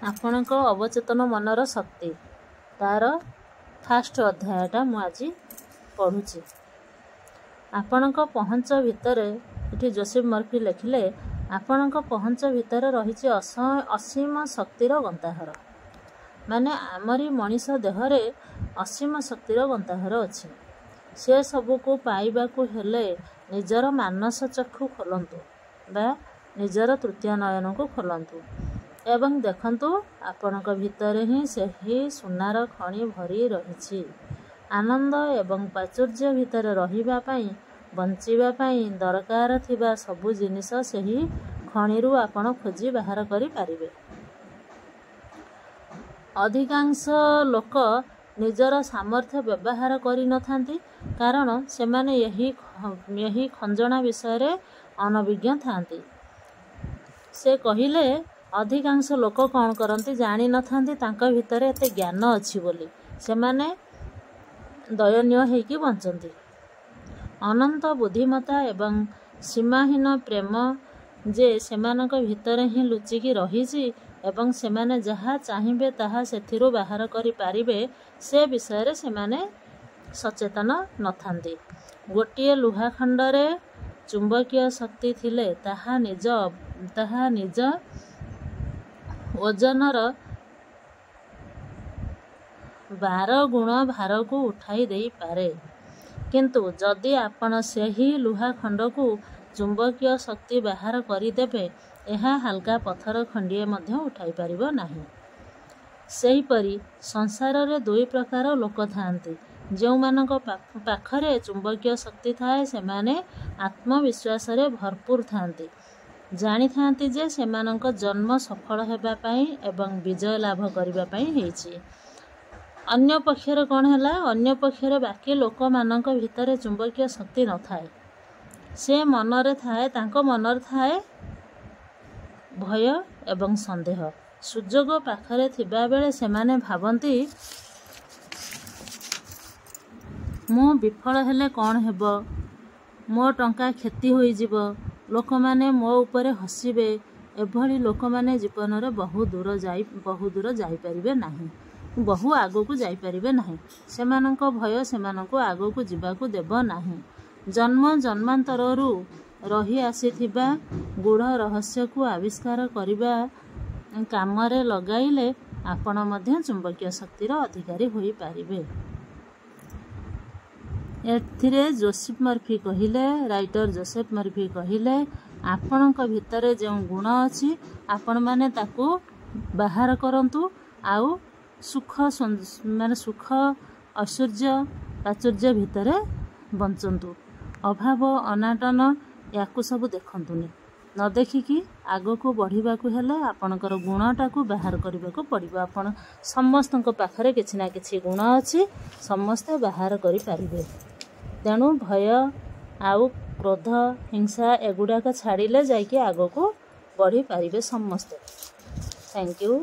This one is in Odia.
ଆପଣଙ୍କ ଅବଚେତନ ମନର ଶକ୍ତି ତାର ଫାଷ୍ଟ ଅଧ୍ୟାୟଟା ମୁଁ ଆଜି ପଢ଼ୁଛି। ଆପଣଙ୍କ ପହଞ୍ଚ ଭିତରେ, ଏଠି ଯୋସେଫ ମର୍ଫି ଲେଖିଲେ, ଆପଣଙ୍କ ପହଞ୍ଚ ଭିତରେ ରହିଛି ଅସୀମ ଶକ୍ତିର ଗନ୍ତାଘର। ମାନେ ଆମରି ମଣିଷ ଦେହରେ ଅସୀମ ଶକ୍ତିର ଗନ୍ତାଘର ଅଛି। ସେ ସବୁକୁ ପାଇବାକୁ ହେଲେ ନିଜର ମାନସ ଚକ୍ଷୁ ଖୋଲନ୍ତୁ ବା ନିଜର ତୃତୀୟ ନୟନକୁ ଖୋଲନ୍ତୁ ଏବଂ ଦେଖନ୍ତୁ ଆପଣଙ୍କ ଭିତରେ ହିଁ ସେହି ସୁନାର ଖଣି ଭରି ରହିଛି। ଆନନ୍ଦ ଏବଂ ପ୍ରାଚୁର୍ଯ୍ୟ ଭିତରେ ରହିବା ପାଇଁ, ବଞ୍ଚିବା ପାଇଁ ଦରକାର ଥିବା ସବୁ ଜିନିଷ ସେହି ଖଣିରୁ ଆପଣ ଖୋଜି ବାହାର କରିପାରିବେ। ଅଧିକାଂଶ ଲୋକ ନିଜର ସାମର୍ଥ୍ୟ ବ୍ୟବହାର କରିନଥାନ୍ତି କାରଣ ସେମାନେ ଏହି ଖଞ୍ଜଣା ବିଷୟରେ ଅନଭିଜ୍ଞ ଥାନ୍ତି। ସେ କହିଲେ, ଅଧିକାଂଶ ଲୋକ କ'ଣ କରନ୍ତି, ଜାଣିନଥାନ୍ତି ତାଙ୍କ ଭିତରେ ଏତେ ଜ୍ଞାନ ଅଛି ବୋଲି ସେମାନେ ଦୟନୀୟ ହେଇକି ବଞ୍ଚନ୍ତି। ଅନନ୍ତ ବୁଦ୍ଧିମତ୍ତା ଏବଂ ସୀମାହୀନ ପ୍ରେମ ଯେ ସେମାନଙ୍କ ଭିତରେ ହିଁ ଲୁଚିକି ରହିଛି ଏବଂ ସେମାନେ ଯାହା ଚାହିଁବେ ତାହା ସେଥିରୁ ବାହାର କରିପାରିବେ, ସେ ବିଷୟରେ ସେମାନେ ସଚେତନ ନଥାନ୍ତି। ଗୋଟିଏ ଲୁହାଖଣ୍ଡରେ ଚୁମ୍ବକୀୟ ଶକ୍ତି ଥିଲେ ତାହା ନିଜ ଓଜନର 12 ଗୁଣ ଭାରକୁ ଉଠାଇ ଦେଇପାରେ। କିନ୍ତୁ ଯଦି ଆପଣ ସେହି ଲୁହାଖଣ୍ଡକୁ ଚୁମ୍ବକୀୟ ଶକ୍ତି ବାହାର କରିଦେବେ, ଏହା ହାଲକା ପଥର ଖଣ୍ଡିଏ ମଧ୍ୟ ଉଠାଇ ପାରିବ ନାହିଁ। ସେହିପରି ସଂସାରରେ ଦୁଇ ପ୍ରକାର ଲୋକ ଥାଆନ୍ତି। ଯେଉଁମାନଙ୍କ ପାଖରେ ଚୁମ୍ବକୀୟ ଶକ୍ତି ଥାଏ ସେମାନେ ଆତ୍ମବିଶ୍ୱାସରେ ଭରପୁର ଥାଆନ୍ତି, ଜାଣିଥାନ୍ତି ଯେ ସେମାନଙ୍କ ଜନ୍ମ ସଫଳ ହେବା ପାଇଁ ଏବଂ ବିଜୟ ଲାଭ କରିବା ପାଇଁ ହେଇଛି। ଅନ୍ୟ ପକ୍ଷରେ କ'ଣ ହେଲା, ଅନ୍ୟ ପକ୍ଷରେ ବାକି ଲୋକମାନଙ୍କ ଭିତରେ ଚୁମ୍ବକୀୟ ଶକ୍ତି ନଥାଏ। ତାଙ୍କ ମନରେ ଥାଏ ଭୟ ଏବଂ ସନ୍ଦେହ। ସୁଯୋଗ ପାଖରେ ଥିବାବେଳେ ସେମାନେ ଭାବନ୍ତି, ମୁଁ ବିଫଳ ହେଲେ କ'ଣ ହେବ, ମୋ ଟଙ୍କା କ୍ଷତି ହୋଇଯିବ, ଲୋକମାନେ ମୋ ଉପରେ ହସିବେ। ଏଭଳି ଲୋକମାନେ ଜୀବନରେ ବହୁ ଦୂର ଯାଇପାରିବେ ନାହିଁ, ବହୁ ଆଗକୁ ଯାଇପାରିବେ ନାହିଁ। ସେମାନଙ୍କ ଭୟ ସେମାନଙ୍କୁ ଆଗକୁ ଯିବାକୁ ଦେବ ନାହିଁ। ଜନ୍ମ ଜନ୍ମାନ୍ତରରୁ ରହି ଆସିଥିବା ଗୂଢ଼ ରହସ୍ୟକୁ ଆବିଷ୍କାର କରିବା କାମରେ ଲଗାଇଲେ ଆପଣ ମଧ୍ୟ ଚୁମ୍ବକୀୟ ଶକ୍ତିର ଅଧିକାରୀ ହୋଇପାରିବେ। ଏଥିରେ ରାଇଟର ଯୋସେଫ ମର୍ଫି କହିଲେ, ଆପଣଙ୍କ ଭିତରେ ଯେଉଁ ଗୁଣ ଅଛି ଆପଣମାନେ ତାକୁ ବାହାର କରନ୍ତୁ ଆଉ ସୁଖ ଐଶ୍ୱର୍ଯ୍ୟ ପ୍ରାଚୁର୍ଯ୍ୟ ଭିତରେ ବଞ୍ଚନ୍ତୁ। ଅଭାବ ଅନାଟନ ୟାକୁ ସବୁ ଦେଖନ୍ତୁନି। ନ ଦେଖିକି ଆଗକୁ ବଢ଼ିବାକୁ ହେଲେ ଆପଣଙ୍କର ଗୁଣଟାକୁ ବାହାର କରିବାକୁ ପଡ଼ିବ। ଆପଣ ସମସ୍ତଙ୍କ ପାଖରେ କିଛି ନା କିଛି ଗୁଣ ଅଛି, ସମସ୍ତେ ବାହାର କରିପାରିବେ। ତେଣୁ ଭୟ ଆଉ କ୍ରୋଧ, ହିଂସା ଏଗୁଡ଼ାକ ଛାଡ଼ିଲେ ଯାଇକି ଆଗକୁ ବଢ଼ିପାରିବେ ସମସ୍ତେ। Thank you.